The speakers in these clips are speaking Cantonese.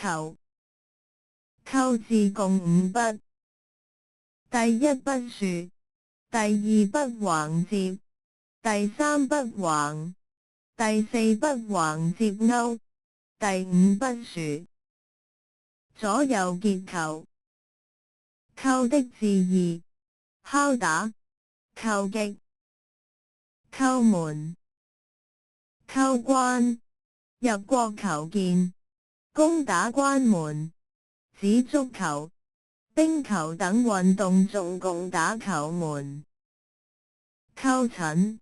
求，構字共五筆。第一不豎，第二不橫接，第三不橫，第四不橫接勾，第五不豎。左右結構。叩的字義：敲打、叩擊、叩門、叩關、入國求見、攻打關門、指足球、冰球等運動中共打球門。叩診。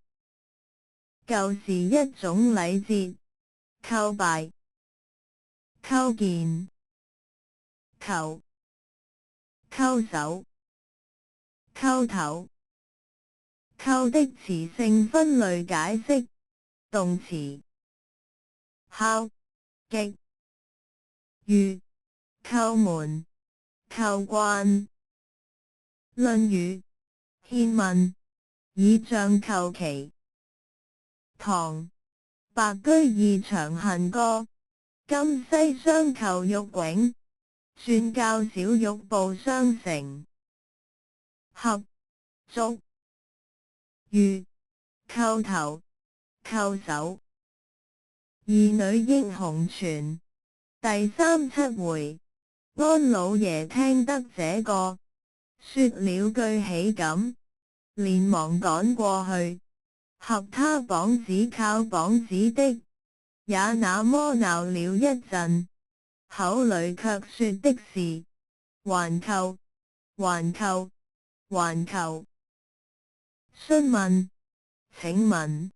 舊時一種禮節，叩拜、叩見、叩、叩手、叩頭。叩的詞性分類解釋。動詞：敲、擊、御、叩門、叩關。論語、憲問：以杖叩其。唐白居易長恨歌，今西廂叩玉扃，轉教小玉報雙成。合、足、御、叩頭、叩手。兒女英雄傳第37回，安老爺聽得這個，說了句喜感，連忙趕過去，合他膀子靠膀子的，也那麼鬧了一陣，口裏卻說的是，還叩，還叩，還求。詢問：請問，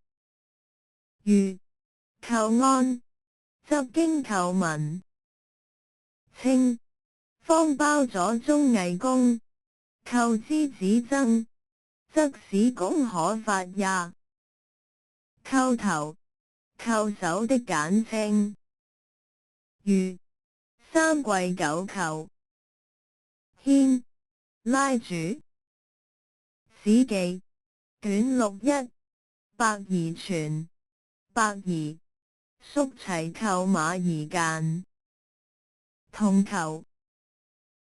御、叩安，執經叩文。稱方包咗綜藝功，叩之子增，則使功可發也。叩頭、叩手的簡稱。御，三跪九叩。牽，拉住。史記卷61，伯夷傳。伯夷、叔齊叩馬而諫。銅球。